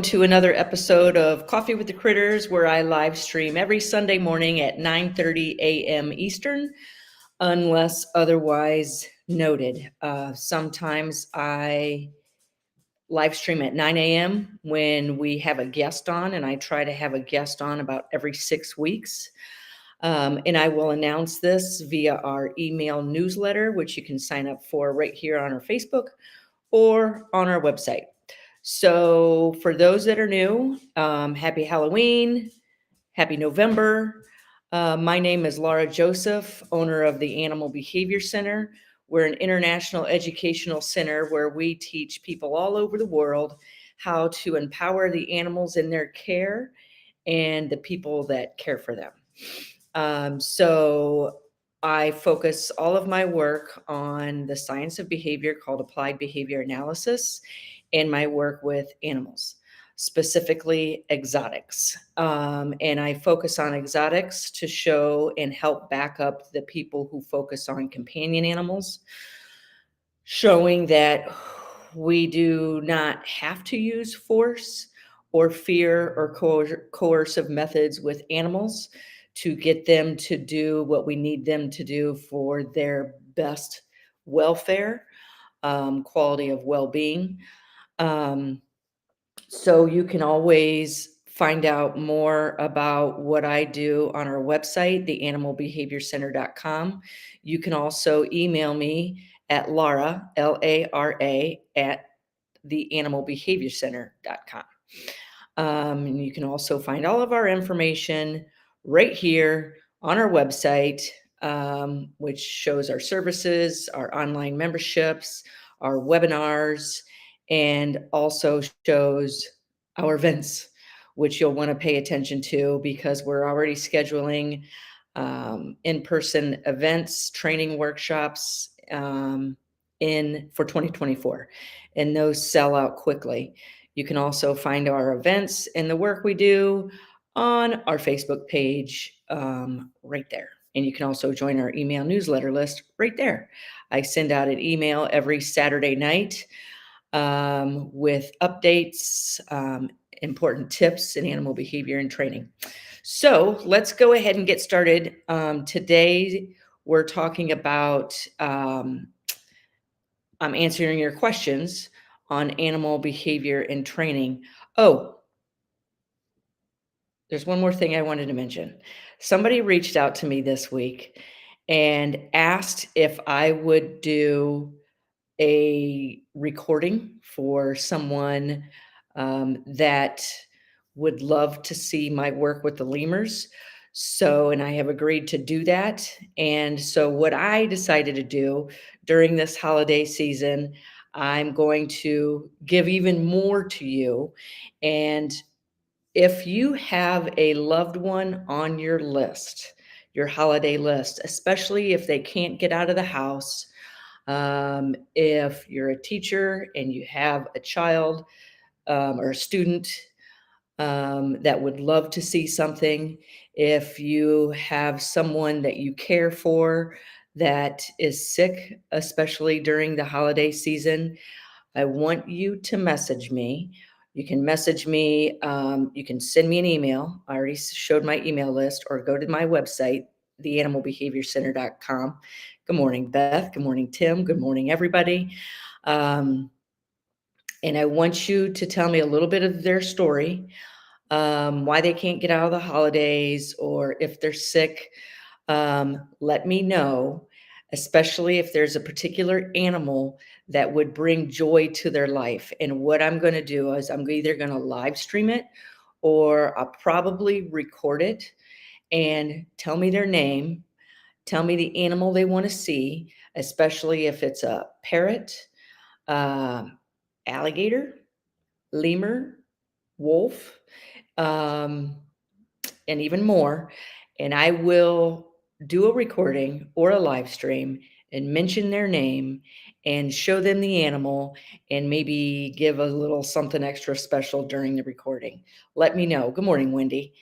To another episode of Coffee with the Critters, where I live stream every Sunday morning at 9:30 a.m. Eastern, unless otherwise noted. Sometimes I live stream at 9 a.m. when we have a guest on, and I try to have a guest on about every 6 weeks. And I will announce this via our email newsletter, which you can sign up for right here on our Facebook or on our website. So for those that are new, happy Halloween, happy November. My name is Laura Joseph, owner of the Animal Behavior Center. We're an international educational center where we teach people all over the world how to empower the animals in their care and the people that care for them. So I focus all of my work on the science of behavior called applied behavior analysis and my work with animals, specifically exotics. And I focus on exotics to show and help back up the people who focus on companion animals, showing that we do not have to use force or fear or coercive methods with animals to get them to do what we need them to do for their best welfare, quality of well-being. So you can always find out more about what I do on our website, theanimalbehaviorcenter.com. You can also email me at Lara, Lara, at theanimalbehaviorcenter.com. And you can also find all of our information right here on our website, which shows our services, our online memberships, our webinars, and also shows our events, which you'll want to pay attention to because we're already scheduling in-person events, training workshops in for 2024, and those sell out quickly. You can also find our events and the work we do on our Facebook page right there. And you can also join our email newsletter list right there. I send out an email every Saturday night with updates, important tips in animal behavior and training. So let's go ahead and get started. Today, we're talking about, I'm answering your questions on animal behavior and training. Oh, there's one more thing I wanted to mention. Somebody reached out to me this week and asked if I would do a recording for someone that would love to see my work with the lemurs. So, and I have agreed to do that. And so, what I decided to do during this holiday season, I'm going to give even more to you. And if you have a loved one on your list, your holiday list, especially if they can't get out of the house, if you're a teacher and you have a child or a student that would love to see something, if you have someone that you care for that is sick, especially during the holiday season, I want you to message me. You can message me. You can send me an email. I already showed my email list, or go to my website, theanimalbehaviorcenter.com. Good morning, Beth. Good morning, Tim. Good morning, everybody. And I want you to tell me a little bit of their story, why they can't get out of the holidays, or if they're sick. Let me know, especially if there's a particular animal that would bring joy to their life. And what I'm going to do is I'm either going to live stream it or I'll probably record it and tell me their name, tell me the animal they want to see, especially if it's a parrot, alligator, lemur, wolf, um, and even more. And I will do a recording or a live stream and mention their name and show them the animal and maybe give a little something extra special during the recording. Let me know. Good morning, Wendy.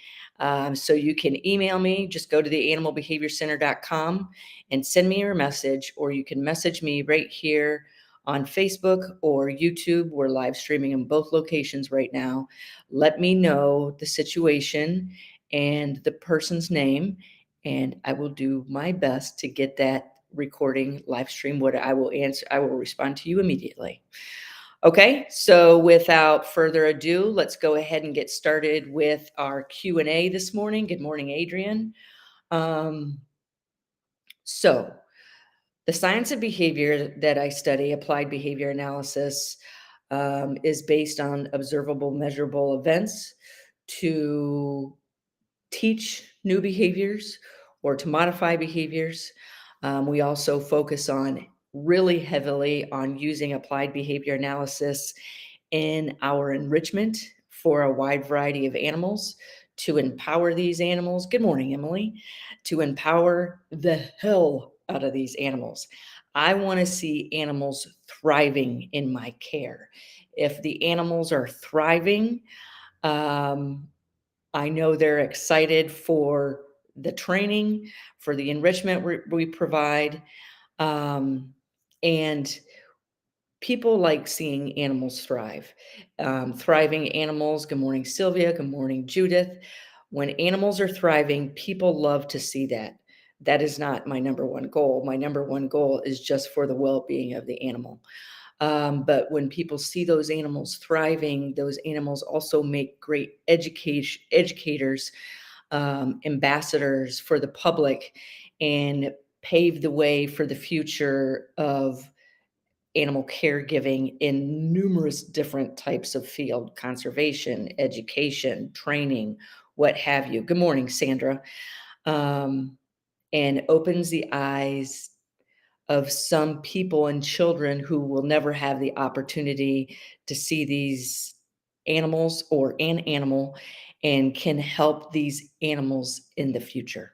So you can email me. Just go to theanimalbehaviorcenter.com and send me your message, or you can message me right here on Facebook or YouTube. We're live streaming in both locations right now. Let me know the situation and the person's name, and I will do my best to get that recording live stream. What I will answer, I will respond to you immediately. Okay, so without further ado, let's go ahead and get started with our Q&A this morning. Good morning, Adrian. So the science of behavior that I study, applied behavior analysis, is based on observable, measurable events to teach new behaviors or to modify behaviors. We also focus on really heavily on using applied behavior analysis in our enrichment for a wide variety of animals to empower these animals. Good morning, Emily. To empower the hell out of these animals. I want to see animals thriving in my care. If the animals are thriving, um, I know they're excited for the training, for the enrichment we provide. And people like seeing animals thrive. Thriving animals. Good morning, Sylvia. Good morning, Judith. When animals are thriving, people love to see that. That is not my number one goal. My number one goal is just for the well-being of the animal. But when people see those animals thriving, those animals also make great educators, ambassadors for the public, and pave the way for the future of animal caregiving in numerous different types of field: conservation, education, training, what have you. Good morning, Sandra. Um, and opens the eyes of some people and children who will never have the opportunity to see these animals or an animal, and can help these animals in the future.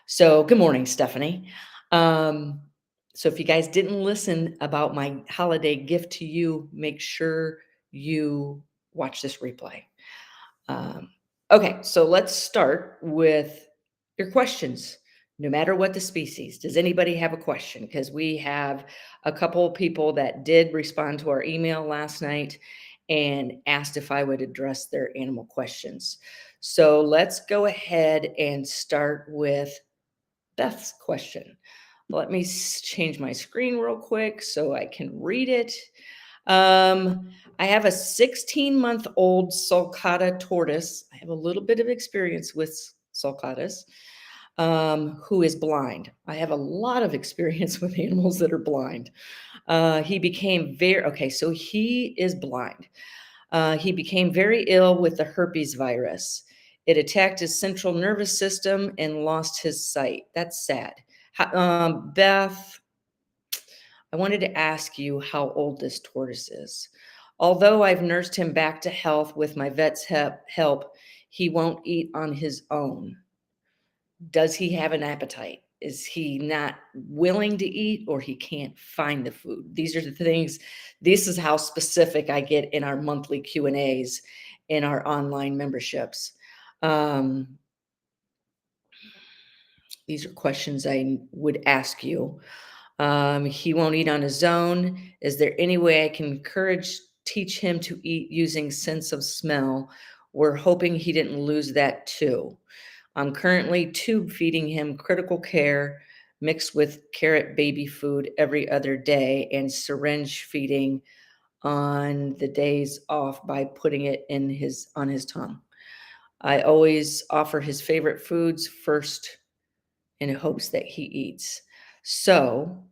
So, good morning, Stephanie. Um, so, if you guys didn't listen about my holiday gift to you, make sure you watch this replay. Um, okay, so let's start with your questions, no matter what the species. Does anybody have a question? Because we have a couple of people that did respond to our email last night and asked if I would address their animal questions. So let's go ahead and start with Beth's question. Let me change my screen real quick so I can read it. I have a 16-month-old sulcata tortoise. I have a little bit of experience with sulcatas, who is blind. I have a lot of experience with animals that are blind. He became okay, so he is blind. He became very ill with the herpes virus. It attacked his central nervous system and lost his sight. That's sad. Beth, I wanted to ask you how old this tortoise is. Although I've nursed him back to health with my vet's help, he won't eat on his own. Does he have an appetite? Is he not willing to eat, or he can't find the food? These are the things. This is how specific I get in our monthly Q&As in our online memberships. These are questions I would ask you. He won't eat on his own. Is there any way I can teach him to eat using sense of smell? We're hoping he didn't lose that too. I'm currently tube feeding him critical care mixed with carrot baby food every other day, and syringe feeding on the days off by putting it on his tongue. I always offer his favorite foods first in hopes that he eats. So,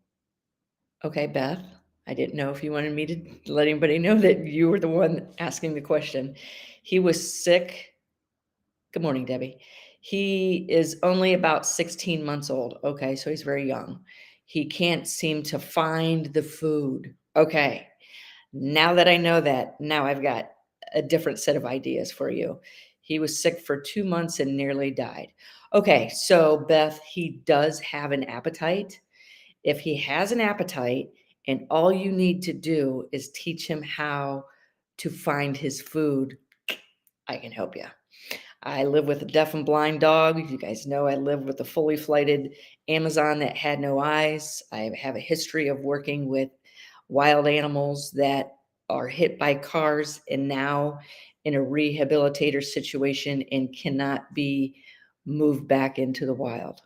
okay, Beth, I didn't know if you wanted me to let anybody know that you were the one asking the question. He was sick. Good morning, Debbie. He is only about 16 months old. Okay, so he's very young. He can't seem to find the food. Okay, now that I know that, now I've got a different set of ideas for you. He was sick for 2 months and nearly died. Okay, so Beth, he does have an appetite. If he has an appetite and all you need to do is teach him how to find his food, I can help you. I live with a deaf and blind dog. You guys know I live with a fully flighted Amazon that had no eyes. I have a history of working with wild animals that are hit by cars and now in a rehabilitator situation and cannot be moved back into the wild.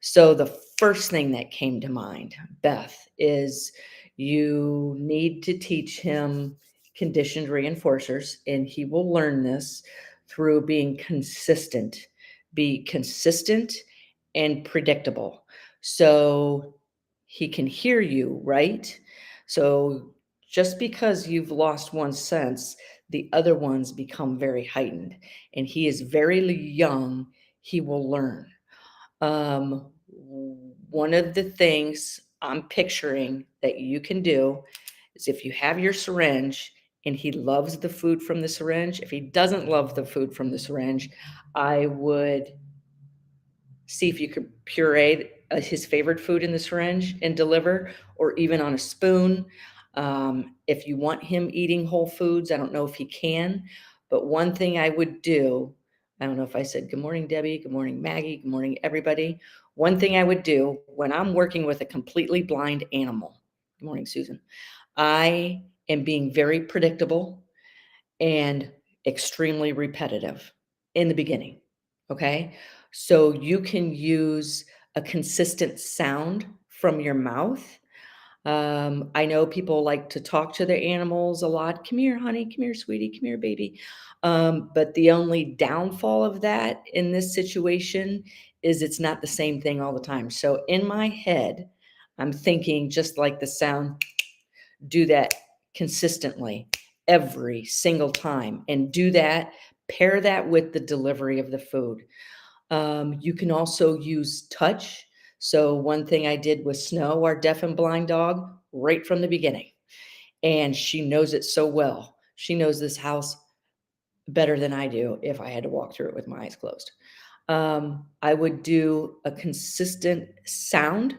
So the first thing that came to mind, Beth, is you need to teach him conditioned reinforcers, and he will learn this through being consistent. Be consistent and predictable. So he can hear you, right? So just because you've lost one sense, the other ones become very heightened. And he is very young, he will learn. One of the things I'm picturing that you can do is if you have your syringe and he loves the food from the syringe, if he doesn't love the food from the syringe, I would see if you could puree his favorite food in the syringe and deliver, or even on a spoon. If you want him eating whole foods, I don't know if he can, but one thing I would do, I don't know if I said good morning, Debbie, good morning, Maggie, good morning, everybody. One thing I would do when I'm working with a completely blind animal, good morning, Susan, I am being very predictable and extremely repetitive in the beginning. Okay. So you can use a consistent sound from your mouth. I know people like to talk to their animals a lot. Come here, honey. Come here, sweetie. Come here, baby. But the only downfall of that in this situation is it's not the same thing all the time. So in my head, I'm thinking just like the sound, do that consistently every single time and do that, pair that with the delivery of the food. You can also use touch. So one thing I did with Snow, our deaf and blind dog, right from the beginning, and she knows it so well. She knows this house better than I do if I had to walk through it with my eyes closed. I would do a consistent sound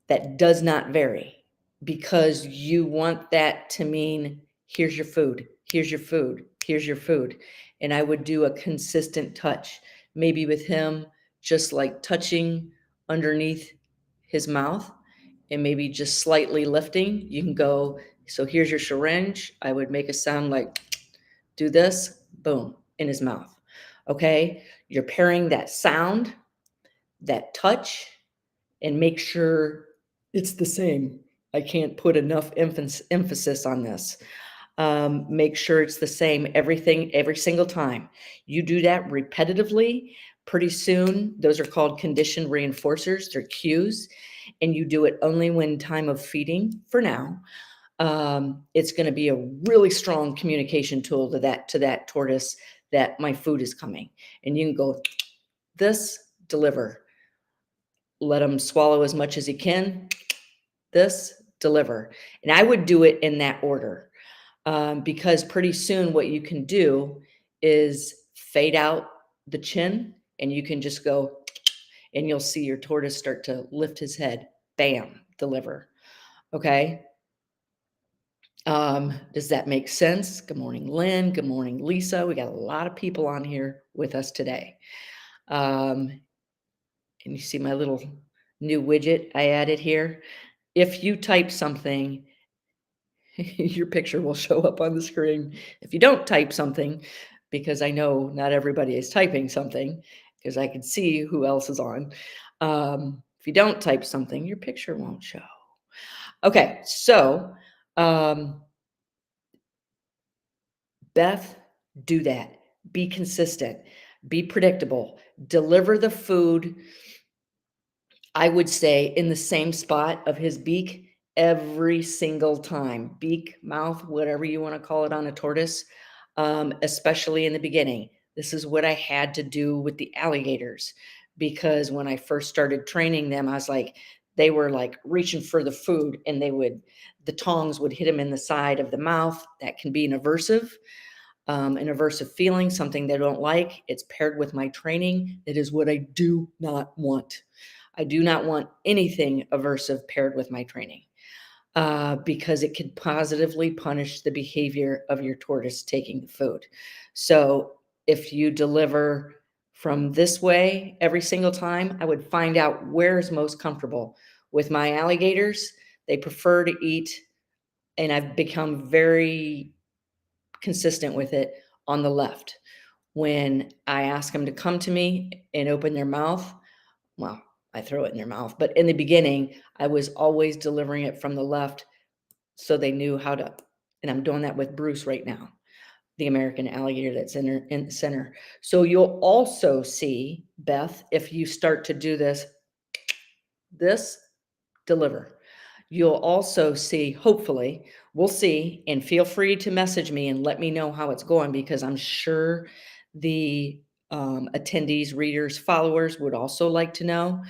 that does not vary, because you want that to mean here's your food, here's your food, here's your food. And I would do a consistent touch, maybe with him just like touching underneath his mouth and maybe just slightly lifting. You can go, so here's your syringe. I would make a sound like do this, boom, in his mouth. Okay. You're pairing that sound, that touch, and make sure it's the same. I can't put enough emphasis on this. Make sure it's the same, everything, every single time. You do that repetitively, pretty soon, those are called conditioned reinforcers, they're cues, and you do it only when time of feeding for now. It's going to be a really strong communication tool to that tortoise that my food is coming. And you can go, this, deliver. Let him swallow as much as he can. This, deliver. And I would do it in that order, because pretty soon what you can do is fade out the chin and you can just go, and you'll see your tortoise start to lift his head. Bam, deliver. Okay. Does that make sense? Good morning, Lynn. Good morning, Lisa. We got a lot of people on here with us today. And you see my little new widget I added here. If you type something, your picture will show up on the screen. If you don't type something, because I know not everybody is typing something, because I can see who else is on. If you don't type something, your picture won't show. Okay, so Beth, do that. Be consistent, be predictable, deliver the food, I would say, in the same spot of his beak every single time. Beak, mouth, whatever you want to call it on a tortoise, especially in the beginning. This is what I had to do with the alligators, because when I first started training them, I was like, they were like reaching for the food and the tongs would hit them in the side of the mouth. That can be an aversive feeling, something they don't like. It's paired with my training. It is what I do not want. I do not want anything aversive paired with my training, because it could positively punish the behavior of your tortoise taking the food. So if you deliver from this way every single time, I would find out where is most comfortable. With my alligators, they prefer to eat and I've become very consistent with it on the left. When I ask them to come to me and open their mouth, well, I throw it in their mouth, but in the beginning, I was always delivering it from the left so they knew how to, and I'm doing that with Bruce right now, the American alligator that's in the center. So you'll also see, Beth, if you start to do this, deliver. You'll also see, hopefully, we'll see, and feel free to message me and let me know how it's going because I'm sure the attendees, readers, followers would also like to know.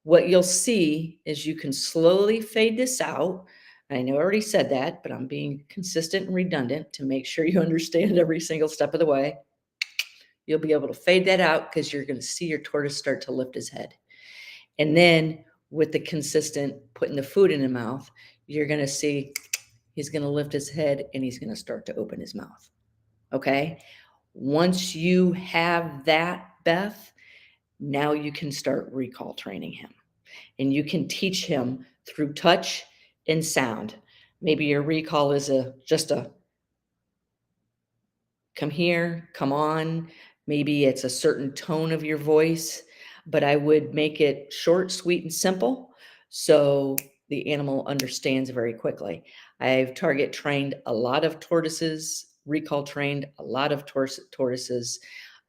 What you'll see is you can slowly fade this out. I know I already said that, but I'm being consistent and redundant to make sure you understand every single step of the way. You'll be able to fade that out because you're going to see your tortoise start to lift his head. And then with the consistent putting the food in the mouth, you're going to see he's going to lift his head and he's going to start to open his mouth. Okay. Once you have that, Beth, now you can start recall training him and you can teach him through touch and sound. Maybe your recall is just a come here, come on. Maybe it's a certain tone of your voice, but I would make it short, sweet, and simple so the animal understands very quickly. I've target trained a lot of tortoises, recall trained a lot of tortoises,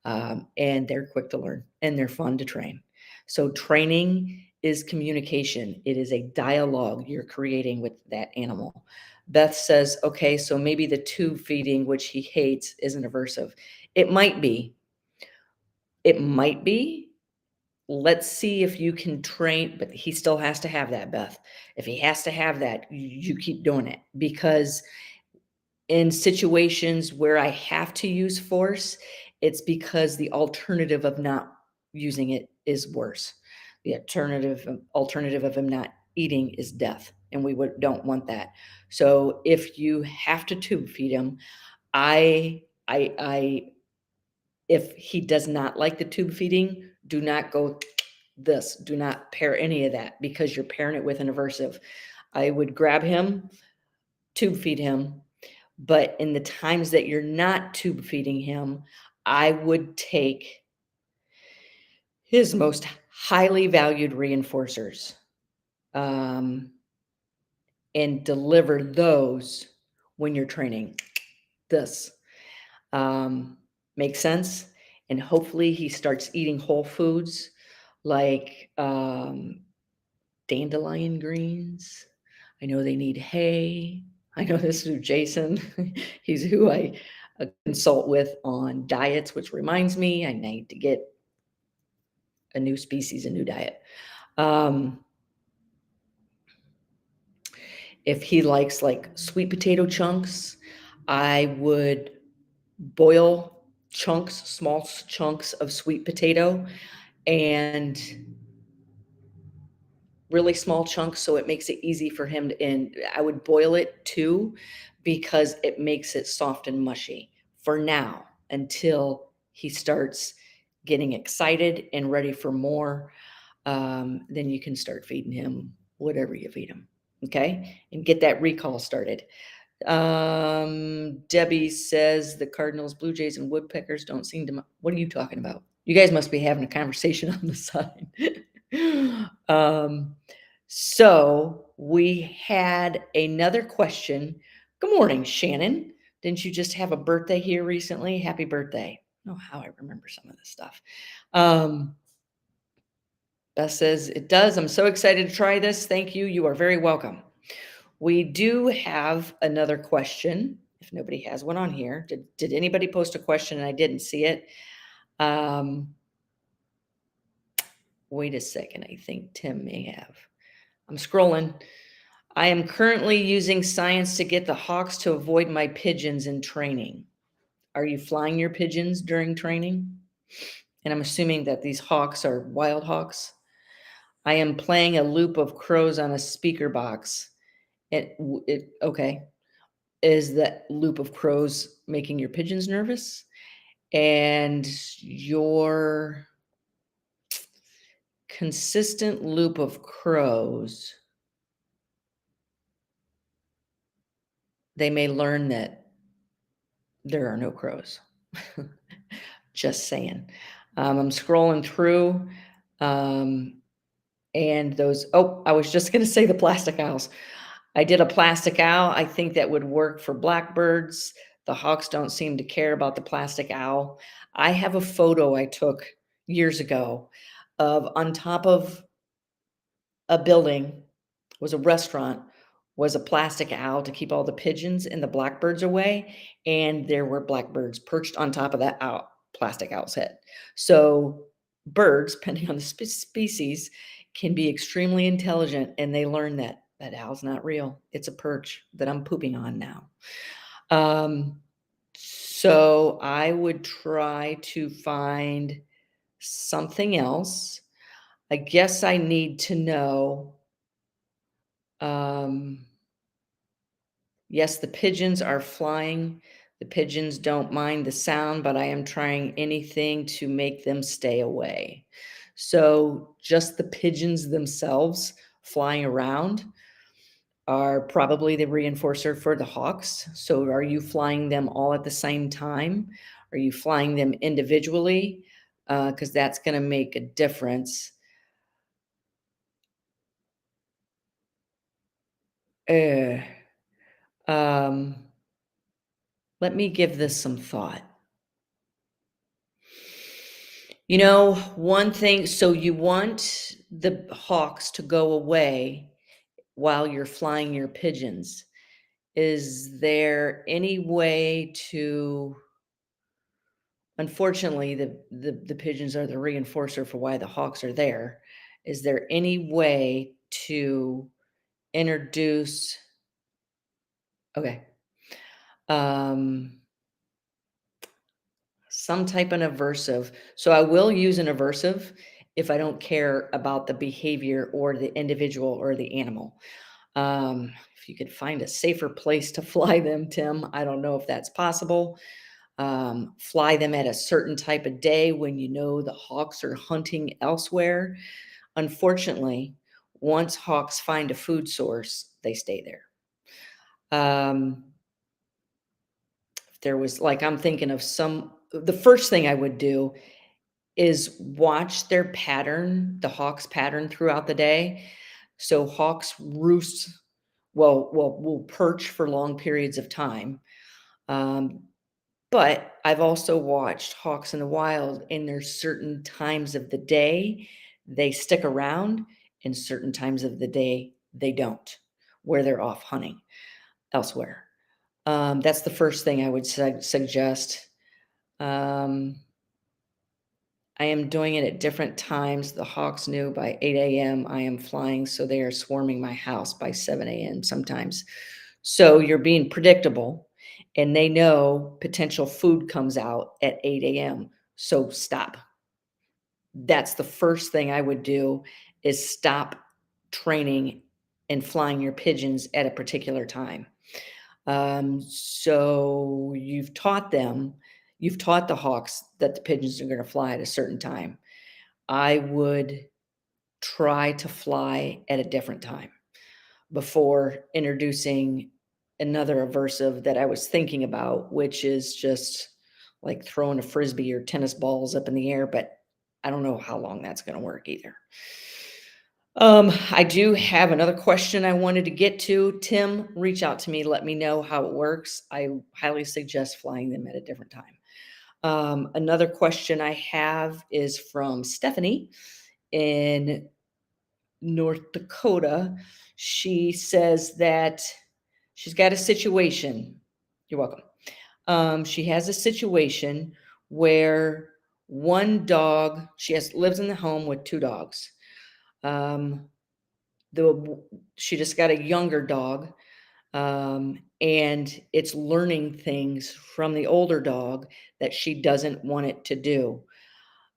and they're quick to learn and they're fun to train. So, training is communication, it is a dialogue you're creating with that animal. Beth says, okay, so maybe the tube feeding, which he hates, isn't aversive. It might be. It might be. Let's see if you can train, but he still has to have that, Beth. If he has to have that, you keep doing it because in situations where I have to use force, it's because the alternative of not using it is worse. The alternative of him not eating is death, and don't want that. So if you have to tube feed him, I if he does not like the tube feeding, do not go this. Do not pair any of that because you're pairing it with an aversive. I would grab him, tube feed him, but in the times that you're not tube feeding him, I would take his most highly valued reinforcers um, and deliver those when you're training. This makes sense. And hopefully he starts eating whole foods like dandelion greens. I know they need hay. I know this is Jason. He's who I consult with on diets, which reminds me I need to get a new species, a new diet. If he likes like sweet potato chunks, I would boil chunks, small chunks of sweet potato and really small chunks so it makes it easy for him to, and I would boil it too because it makes it soft and mushy for now until he starts getting excited and ready for more. Then you can start feeding him whatever you feed him. Okay. And get that recall started. Debbie says the Cardinals, Blue Jays, and Woodpeckers don't seem to. What are you talking about? You guys must be having a conversation on the side. um, so we had another question. Good morning, Shannon. Didn't you just have a birthday here recently? Happy birthday. I don't know how I remember some of this stuff. Beth says, it does. I'm so excited to try this. Thank you. You are very welcome. We do have another question. If nobody has one on here, did anybody post a question and I didn't see it? Wait a second. I think Tim may have. I'm scrolling. I am currently using science to get the hawks to avoid my pigeons in training. Are you flying your pigeons during training? And I'm assuming that these hawks are wild hawks. I am playing a loop of crows on a speaker box. Okay. Is that loop of crows making your pigeons nervous? And your consistent loop of crows they may learn that there are no crows. Just saying. I'm scrolling through, um, and those oh, I was just gonna say the plastic owls. I did a plastic owl. I think that would work for blackbirds. The hawks don't seem to care about the plastic owl. I have a photo I took years ago of on top of a building was a restaurant, was a plastic owl to keep all the pigeons and the blackbirds away, and there were blackbirds perched on top of that owl plastic owl's head. So, birds, depending on the species, can be extremely intelligent, and they learn that that owl's not real. It's a perch that I'm pooping on now. Um, so I would try to find something else. I guess I need to know, um yes, the pigeons are flying. The pigeons don't mind the sound, but I am trying anything to make them stay away. So, just the pigeons themselves flying around are probably the reinforcer for the hawks. So, are you flying them all at the same time? Are you flying them individually? Because that's going to make a difference. Uh, um, let me give this some thought. One thing, so you want the hawks to go away while you're flying your pigeons. Is there any way to unfortunately, the pigeons are the reinforcer for why the hawks are there. Is there any way to introduce okay, um, some type of aversive. So I will use an aversive if I don't care about the behavior or the individual or the animal. If you could find a safer place to fly them, Tim, I don't know if that's possible. Fly them at a certain type of day when you know the hawks are hunting elsewhere. Unfortunately, once hawks find a food source, they stay there. Um, if there was like I'm thinking of the first thing I would do is watch their pattern, the hawk's pattern throughout the day. So hawks roost will perch for long periods of time. Um, but I've also watched hawks in the wild, and there's certain times of the day they stick around, and certain times of the day they don't, where they're off hunting elsewhere. That's the first thing I would suggest. Um, I am doing it at different times. The hawks knew by 8 a.m. I am flying, so they are swarming my house by 7 a.m. sometimes. So you're being predictable, and they know potential food comes out at 8 a.m. So stop. That's the first thing I would do is stop training and flying your pigeons at a particular time. So you've taught the hawks that the pigeons are going to fly at a certain time. I would try to fly at a different time before introducing another aversive that I was thinking about, which is just like throwing a frisbee or tennis balls up in the air, but I don't know how long that's going to work either. I do have another question I wanted to get to. Tim, reach out to me, let me know how it works. I highly suggest flying them at a different time. Another question I have is from Stephanie in North Dakota. She says that she's got a situation. You're welcome. She has a situation where one dog, she has lives in the home with two dogs. Um, the she just got a younger dog, and it's learning things from the older dog that she doesn't want it to do.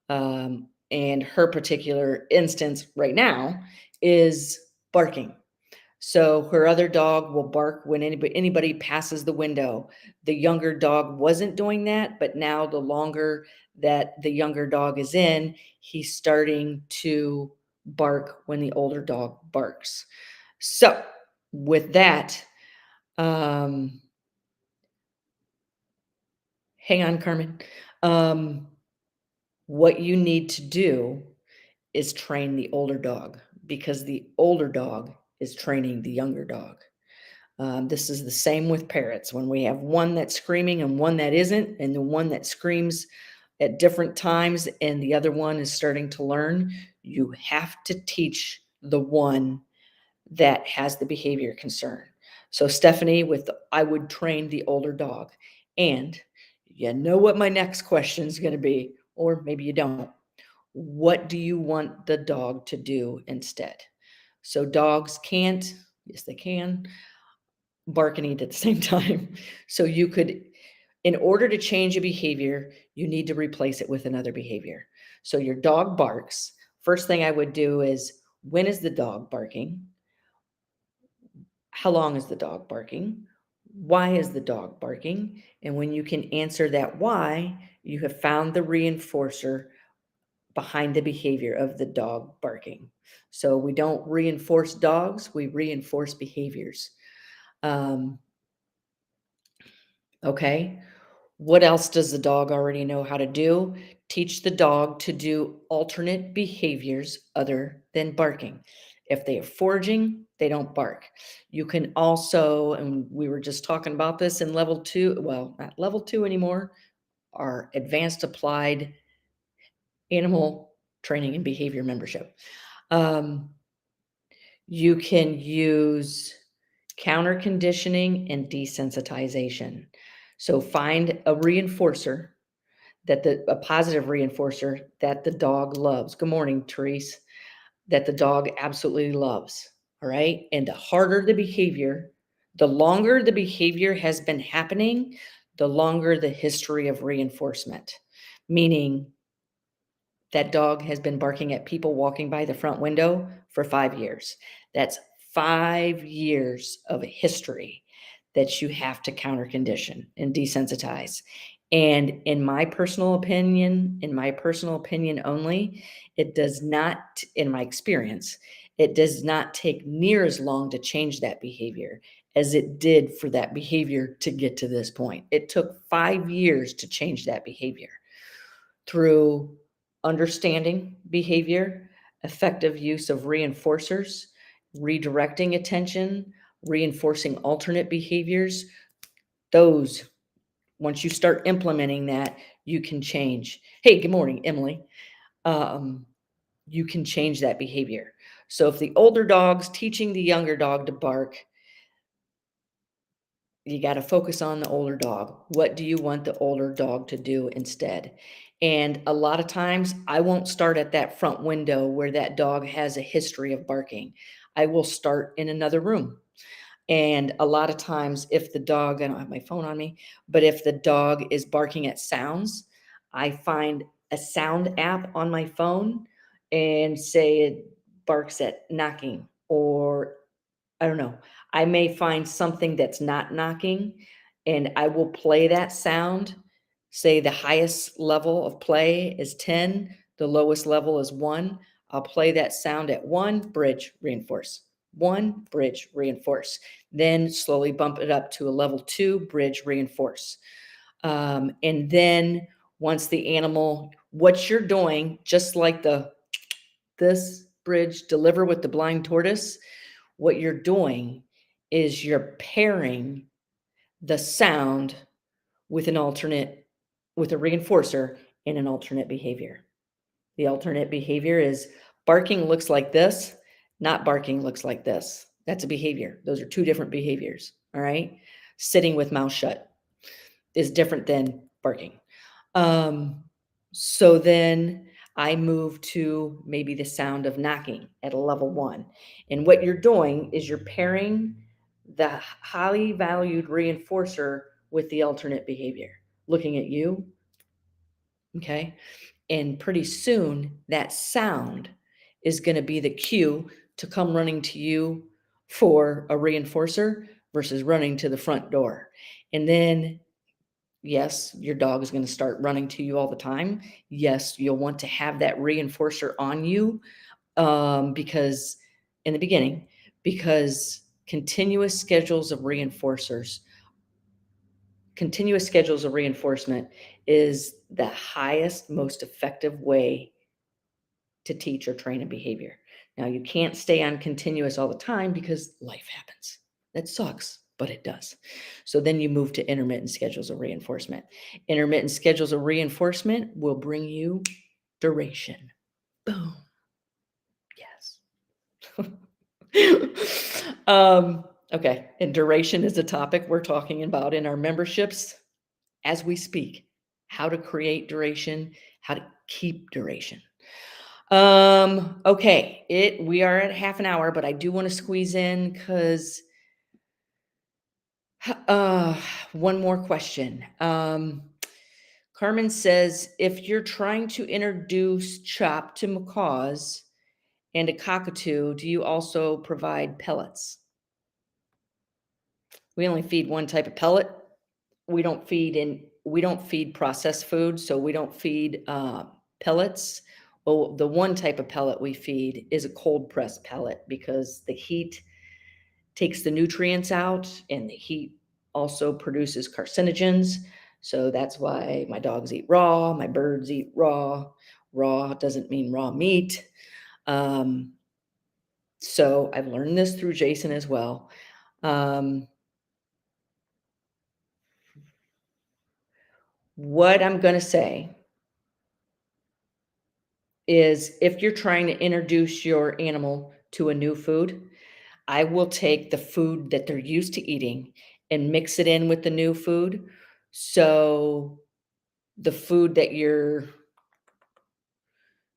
And her particular instance right now is barking. So her other dog will bark when anybody passes the window. The younger dog wasn't doing that, but now the longer that the younger dog is in, he's starting to bark when the older dog barks. So with that, um, Hang on, Carmen. Um, what you need to do is train the older dog because the older dog is training the younger dog. This is the same with parrots. When we have one that's screaming and one that isn't, and the one that screams at different times and the other one is starting to learn, you have to teach the one that has the behavior concern. So, Stephanie, I would train the older dog. And you know what my next question is going to be, or maybe you don't. What do you want the dog to do instead? So, dogs can't, yes, they can, bark and eat at the same time. So, you could, in order to change a behavior, you need to replace it with another behavior. So, your dog barks. First thing I would do is, when is the dog barking? How long is the dog barking? Why is the dog barking? And when you can answer that why, you have found the reinforcer behind the behavior of the dog barking. So we don't reinforce dogs, we reinforce behaviors. Um, okay. What else does the dog already know how to do? Teach the dog to do alternate behaviors other than barking. If they are foraging, they don't bark. You can also, and we were just talking about this in level two, well, not level two anymore, our advanced applied animal training and behavior membership. Um, you can use counter conditioning and desensitization. So find a reinforcer a positive reinforcer that the dog loves. Good morning, Therese. That the dog absolutely loves. All right. And the harder the behavior, the longer the behavior has been happening, the longer the history of reinforcement. Meaning that dog has been barking at people walking by the front window for 5 years. That's 5 years of history that you have to counter condition and desensitize. And in my personal opinion only, it does not, in my experience, it does not take near as long to change that behavior as it did for that behavior to get to this point. It took 5 years to change that behavior through understanding behavior, effective use of reinforcers, redirecting attention, reinforcing alternate behaviors. Those, once you start implementing that, you can change. Hey, good morning, Emily. Um, you can change that behavior. So if the older dog's teaching the younger dog to bark, you got to focus on the older dog. What do you want the older dog to do instead? And a lot of times, I won't start at that front window where that dog has a history of barking. I will start in another room. And a lot of times, if the dog, I don't have my phone on me, but if the dog is barking at sounds, I find a sound app on my phone and say it barks at knocking, or I don't know. I may find something that's not knocking and I will play that sound. Say the highest level of play is 10, the lowest level is 1. I'll play that sound at 1, bridge, reinforce. 1, bridge, reinforce. Then slowly bump it up to a level 2, bridge, reinforce. And then once the animal, what you're doing, just like this bridge, deliver with the blind tortoise, what you're doing is you're pairing the sound with with a reinforcer in an alternate behavior. The alternate behavior is barking looks like this, not barking looks like this. That's a behavior. Those are two different behaviors. All right. Sitting with mouth shut is different than barking. Um, so then I move to maybe the sound of knocking at a level 1. And what you're doing is you're pairing the highly valued reinforcer with the alternate behavior. Looking at you, okay? And pretty soon that sound is going to be the cue to come running to you for a reinforcer versus running to the front door. And then yes, your dog is going to start running to you all the time. Yes, you'll want to have that reinforcer on you because in the beginning, because continuous schedules of reinforcers continuous schedules of reinforcement is the highest, most effective way to teach or train a behavior. Now, you can't stay on continuous all the time because life happens. That sucks, but it does. So then you move to intermittent schedules of reinforcement. Intermittent schedules of reinforcement will bring you duration. Boom. Yes. Okay. And duration is a topic we're talking about in our memberships as we speak. How to create duration, how to keep duration. Okay, we are at half an hour, but I do want to squeeze in because uh one more question. Carmen says if you're trying to introduce chop to macaws and a cockatoo, do you also provide pellets? We only feed one type of pellet. We don't feed processed food, so we don't feed pellets. Well, the one type of pellet we feed is a cold pressed pellet because the heat takes the nutrients out and the heat also produces carcinogens. So that's why my dogs eat raw, my birds eat raw. Raw doesn't mean raw meat. Um, so I've learned this through Jason as well. Um, what I'm going to say is if you're trying to introduce your animal to a new food, I will take the food that they're used to eating and mix it in with the new food. So the food that you're,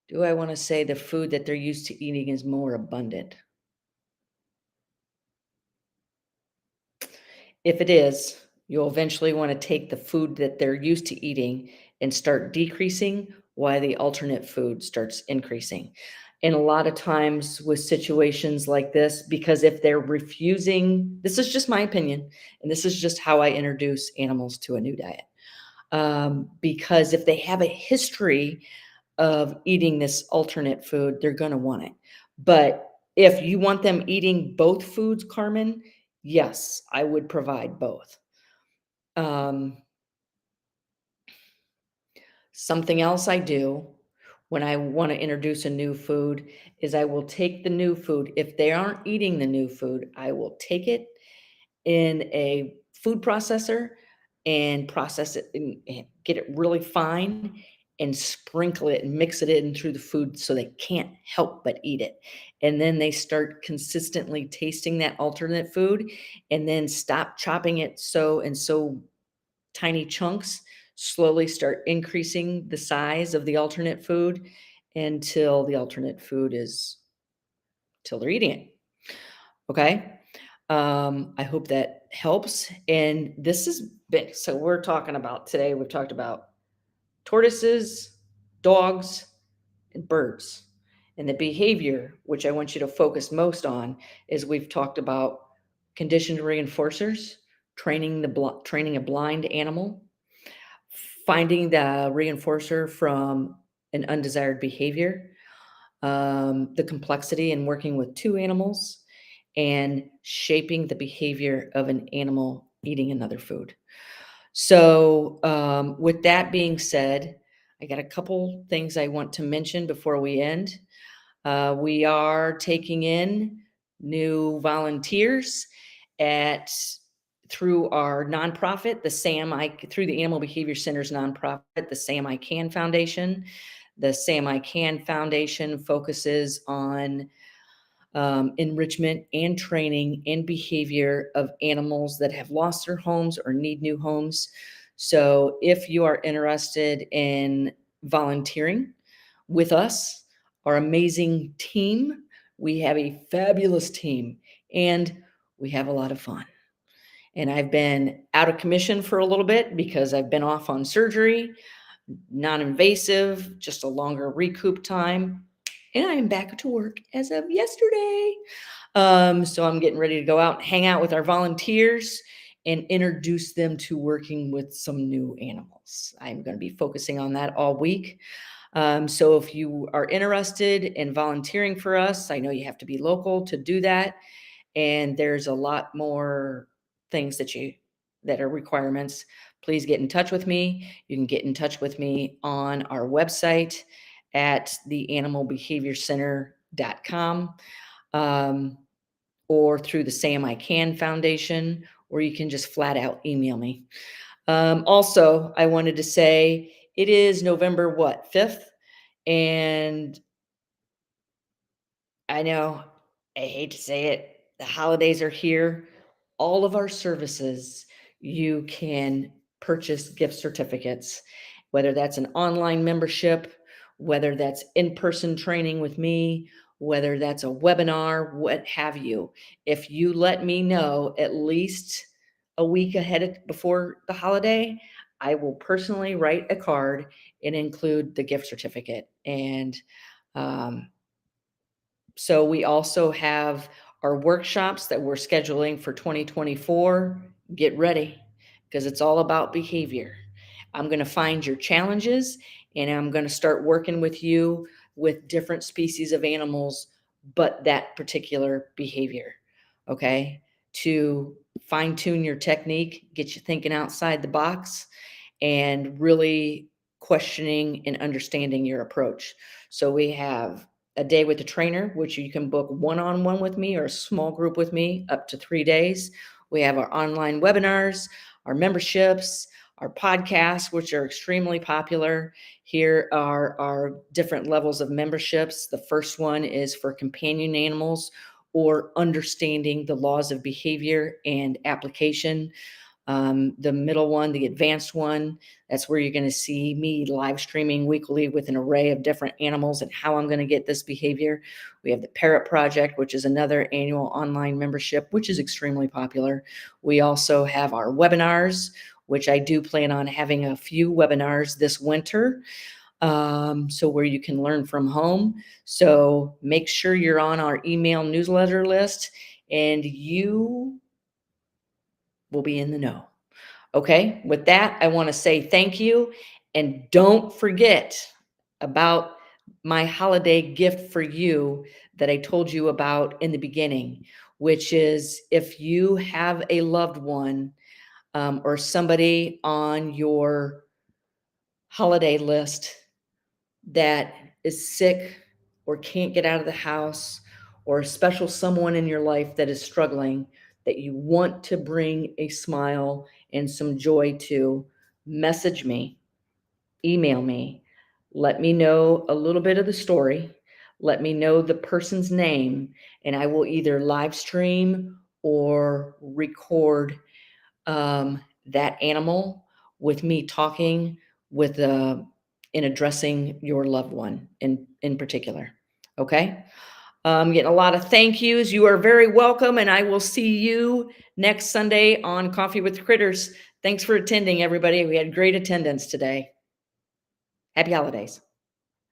do I want to say the food that they're used to eating is more abundant? If it is, you'll eventually want to take the food that they're used to eating and start decreasing while the alternate food starts increasing. And a lot of times with situations like this, because if they're refusing, this is just my opinion, and this is just how I introduce animals to a new diet. Because if they have a history of eating this alternate food, they're going to want it. But if you want them eating both foods, Carmen, yes, I would provide both. Um, Something else I do when I want to introduce a new food is I will take the new food. If they aren't eating the new food, I will take it in a food processor and process it and get it really fine and sprinkle it and mix it in through the food so they can't help but eat it. And then they start consistently tasting that alternate food and then stop chopping it so tiny chunks, slowly start increasing the size of the alternate food until the alternate food is till they're eating it. Okay. I hope that helps. And this is big. So we're talking about today, we've talked about tortoises, dogs, and birds. And the behavior, which I want you to focus most on, is we've talked about conditioned reinforcers, training a blind animal, finding the reinforcer from an undesired behavior, the complexity in working with two animals, and shaping the behavior of an animal eating another food. So, with that being said, I got a couple things I want to mention before we end. We are taking in new volunteers at through our nonprofit, through the Animal Behavior Center's nonprofit, the Sam I Can Foundation. The Sam I Can Foundation focuses on enrichment and training and behavior of animals that have lost their homes or need new homes. So if you are interested in volunteering with us, our amazing team, we have a fabulous team and we have a lot of fun. And I've been out of commission for a little bit because I've been off on surgery, non-invasive, just a longer recoup time. And I am back to work as of yesterday. So I'm getting ready to go out and hang out with our volunteers and introduce them to working with some new animals. I'm going to be focusing on that all week. So if you are interested in volunteering for us, I know you have to be local to do that. And there's a lot more things that are requirements, please get in touch with me. You can get in touch with me on our website at theanimalbehaviorcenter.com, or through the Samian Foundation, or you can just flat out email me. Also, I wanted to say it is November what, 5th? And I know, I hate to say it, the holidays are here. All of our services, you can purchase gift certificates, whether that's an online membership, whether that's in-person training with me, whether that's a webinar, what have you. If you let me know at least a week before the holiday, I will personally write a card and include the gift certificate. And um, so we also have our workshops that we're scheduling for 2024. Get ready, because it's all about behavior. I'm going to find your challenges, and I'm going to start working with you with different species of animals, but that particular behavior. Okay. To fine tune your technique, get you thinking outside the box, and really questioning and understanding your approach. So we have a day with the trainer, which you can book one-on-one with me or a small group with me up to 3 days. We have our online webinars, our memberships, our podcasts, which are extremely popular. Here are our different levels of memberships. The first one is for companion animals, or understanding the laws of behavior and application. The middle one, the advanced one, that's where you're going to see me live streaming weekly with an array of different animals and how I'm going to get this behavior. We have the Parrot Project, which is another annual online membership, which is extremely popular. We also have our webinars, which I do plan on having a few webinars this winter. So where you can learn from home. So make sure you're on our email newsletter list, and you will be in the know. Okay, with that, I want to say thank you. And don't forget about my holiday gift for you that I told you about in the beginning, which is if you have a loved one, or somebody on your holiday list that is sick or can't get out of the house, or a special someone in your life that is struggling, that you want to bring a smile and some joy to, message me, email me, let me know a little bit of the story, let me know the person's name, and I will either live stream or record that animal with me talking with in addressing your loved one in particular. Okay. Getting a lot of thank yous. You are very welcome, and I will see you next Sunday on Coffee with Critters. Thanks for attending, everybody. We had great attendance today. Happy holidays.